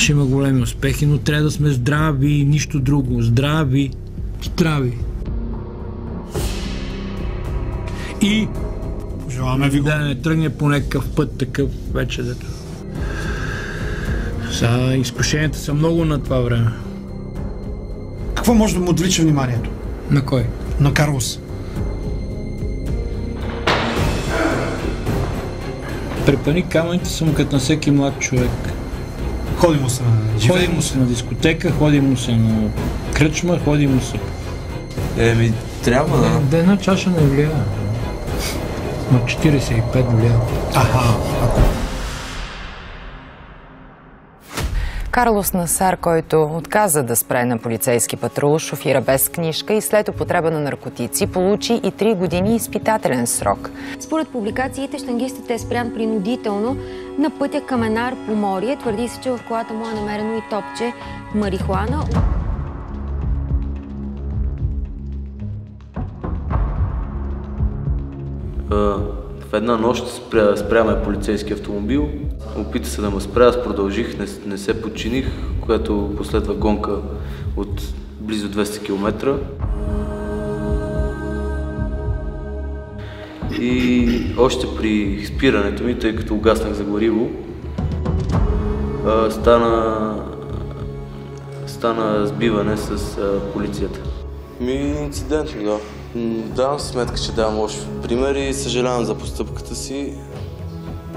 ще има големи успехи, но трябва да сме здрави, нищо друго. Здрави. И пожелаваме ви го. Да не тръгне по някакъв път такъв вече. Сега изкушенията са много на това време. Какво може да му отвлича вниманието? На кой? На Карлос. Препани камъните съм като на всеки млад човек. Ходи му се на дискотека, ходи му се на кръчма, ходи му се. Трябва да. Да една чаша не влияе. На 45 влияе. Карлос Насар, който отказа да спре на полицейски патрул, шофира без книжка и след употреба на наркотици получи и 3 години изпитателен срок. Според публикациите, щангистът е спрян принудително на пътя към Енар Поморие. Твърди се, че в колата му е намерено и топче марихуана. В една нощ спряме полицейски автомобил. Опита се да ме спря, аз продължих, не се подчиних, което последва гонка от близо 200 км. И още при спирането ми, тъй като угаснах за гориво, стана сбиване с полицията. Инцидентно, да. Давам си сметка, че давам лош пример и съжалявам за постъпката си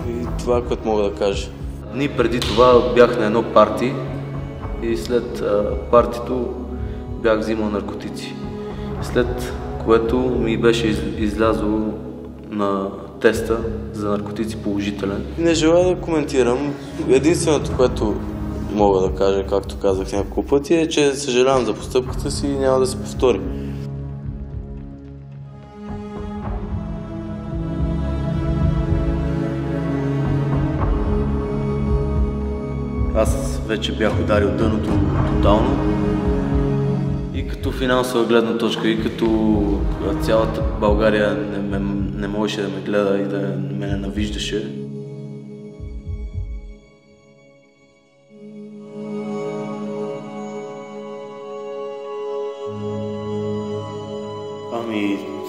и това, което мога да кажа. Дни преди това бях на едно парти и след партито бях взимал наркотици. След което ми беше излязло на теста за наркотици положителен. Не желая да коментирам. Единственото, което мога да кажа, както казах няколко пъти, е, че съжалявам за постъпката си и няма да се повтори. Аз вече бях ударил дъното тотално и като финансова гледна точка, и като цялата България не можеше да ме гледа и да ме ненавиждаше.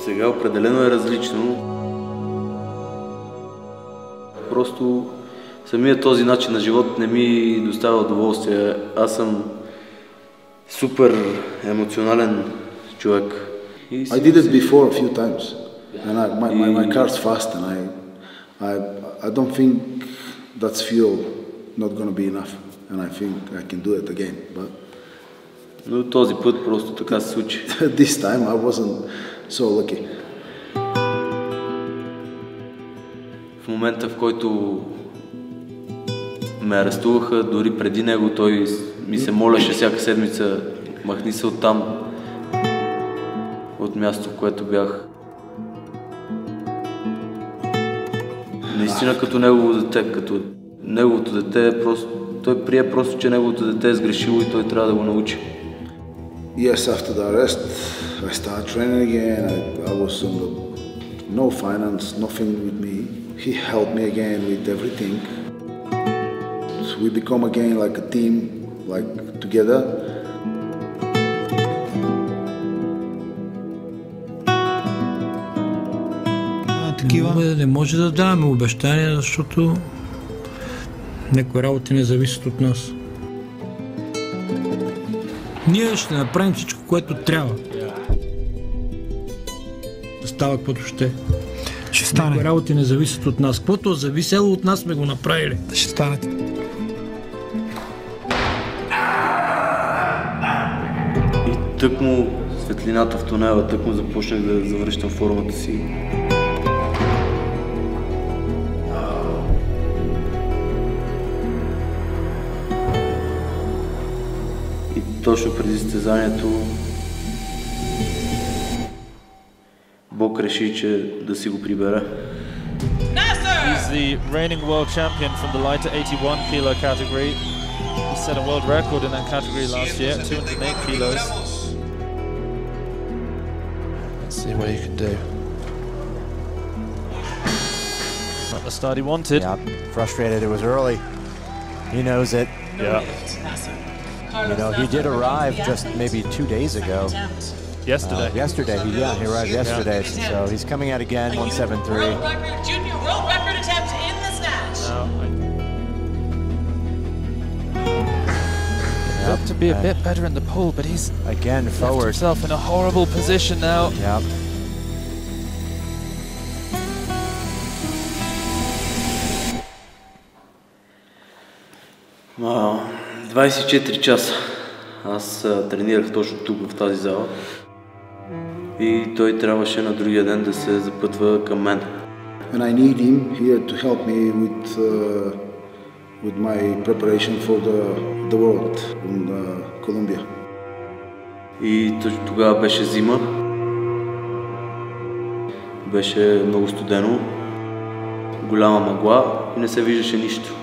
Сега определено е различно. Просто самият този начин на живот не ми доставя удоволствие. Аз съм супер емоционален човек. I did it before a few times, and my car's fast, and I don't think that's fuel not gonna be enough, and I think I can do it again. But но този път просто така се случи. This time I wasn't so lucky. В момента, в който ме арестуваха, дори преди него той ми се молеше всяка седмица, махни се оттам, от място, в което бях. Наистина като неговото дете, той прие просто, че неговото дете е сгрешило и той трябва да го научи. Yes, after the arrest, I started training again. I was on no finance, nothing with me. He helped me again with everything. So we become again like a team, like together. Не може да даваме обещания, защото някои работи не зависят от нас. Ние ще направим всичко, което трябва. Да става каквото ще. Ще стане. Някои работи не зависят от нас. Каквото е зависело от нас, сме го направили. Ще стане. И тъкмо светлината в тунела, тъкмо започнах да завръщам формата си. Точно преди състезанието Бог реши, че да си го прибера. He's the reigning world champion from the lighter 81 kilo category. He set a world record in that category last year, 208 kilos. Let's see what he can do. Not the start he wanted. Yeah, frustrated it was early. He knows it. Yeah. You know, he did arrive just maybe 2 days ago. Yesterday. He arrived yesterday. So he's coming out again, 173. World record, junior world record attempt in the snatch. Looked to be a bit better in the pull, but he's again forward. Himself in a horrible position now. Yep. Wow. 24 часа. Аз тренирах точно тук в тази зала и той трябваше на другия ден да се запътва към мен. And I need him here to help me with my preparation for the World in Colombia. И точно тогава беше зима. Беше много студено, голяма мъгла и не се виждаше нищо.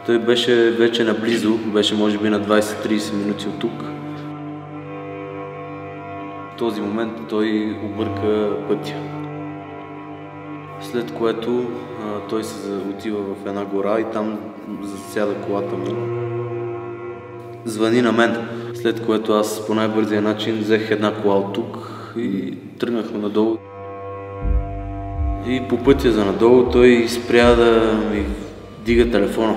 Той беше вече наблизо, беше може би на 20-30 минути от тук. В този момент той обърка пътя. След което той се отива в една гора и там засяда колата му. Звъни на мен, след което аз по най-бързия начин взех една кола от тук и тръгнахме надолу. И по пътя за надолу той спря да ми дига телефона.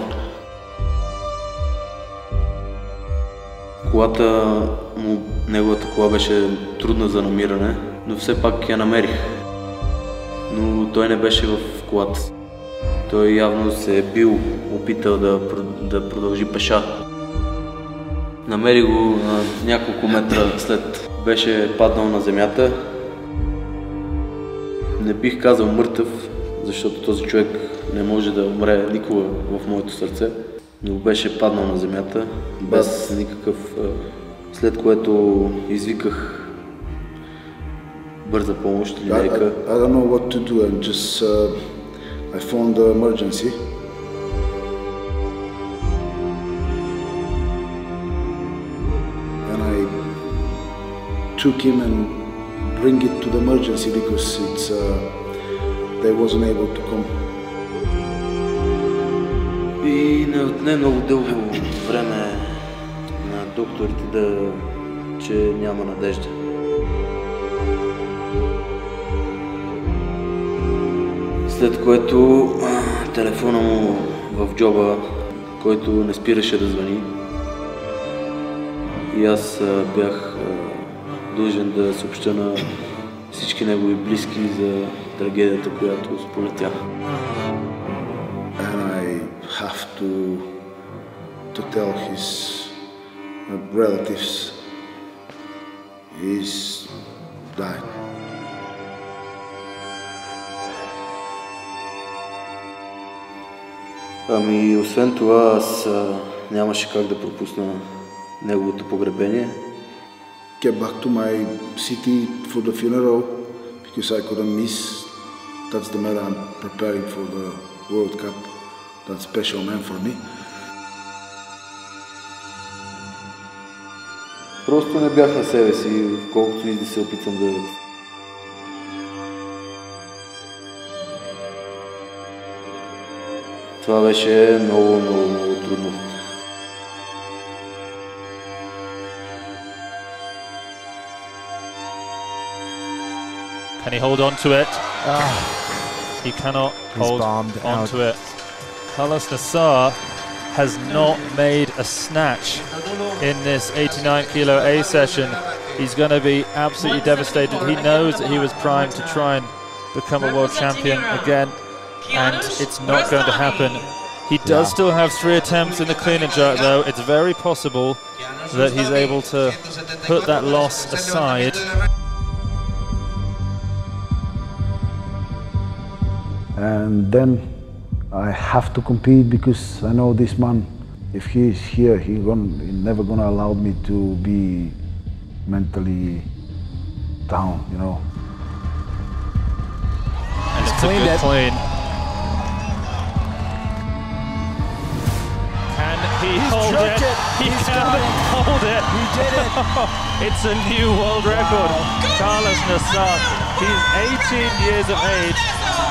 Колата му, неговата кола беше трудна за намиране, но все пак я намерих. Но той не беше в колата. Той явно се е бил опитал да продължи пеша. Намери го на няколко метра след беше паднал на земята. Не бих казал мъртъв, защото този човек не може да умре никога в моето сърце, но беше паднал на земята без никакъв... След което извиках бърза помощ или лекар. I don't know what to do and just I phoned the emergency. And I took him and bring it to the emergency because it's they wasn't able to come. И не отне много дълго време на докторите че няма надежда. След което телефона му в джоба, който не спираше да звъни. И аз бях длъжен да съобщя на всички негови близки за трагедията, която сполетя. And I have to tell his relatives he's died. Ами, освен това, аз нямаше как да пропусна неговото погребение. Get back to my city for the funeral because I couldn't miss. That's the man I'm preparing for the World Cup. That special man for me. Просто не бях на себе си, колкото и да се опитам да... Това беше много трудно. Can he hold on to it? He cannot hold on to it. Carlos Nassar has not made a snatch in this 89 kilo A session. He's going to be absolutely devastated. He knows that he was primed to try and become a world champion again, and it's not going to happen. He does still have 3 attempts in the clean and jerk though. It's very possible that he's able to put that loss aside. And then I have to compete because I know this man, if he is here, he's never gonna allow me to be mentally down, you know. And it's cleaned it. Clean. Can he hold it? He can hold it. He did it. It's a new world record. Carlos Nassar He's 18 years of age.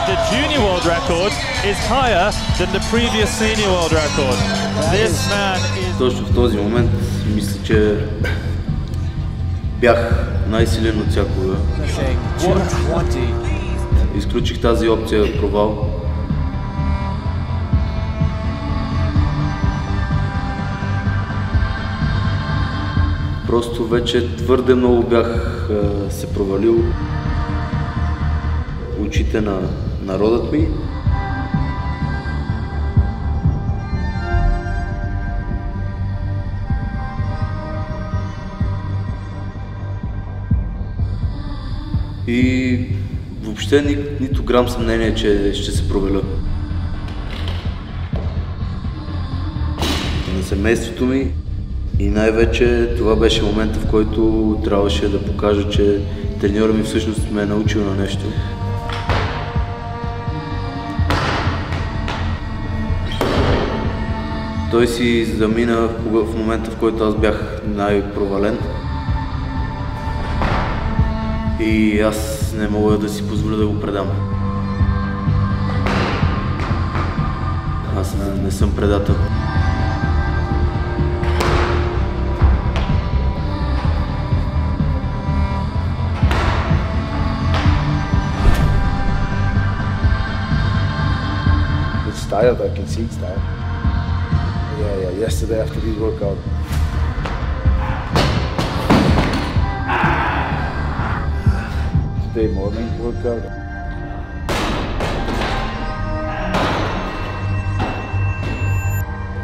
The junior world record is higher than the previous senior world record. This man is... Точно в този момент мисля, че бях най-силен от всякога. Изключих тази опция провал. Просто вече твърде много бях се провалил очите на народът ми. И въобще нито грам съмнение, че ще се проваля. На семейството ми и най-вече това беше момента, в който трябваше да покажа, че треньорът ми всъщност ме е научил на нещо. Той си замина в момента, в който аз бях най-провален. И аз не мога да си позволя да го предам. Аз не съм предател. It's tired, I can see it's tired. Yeah, yesterday after this workout. Today morning workout.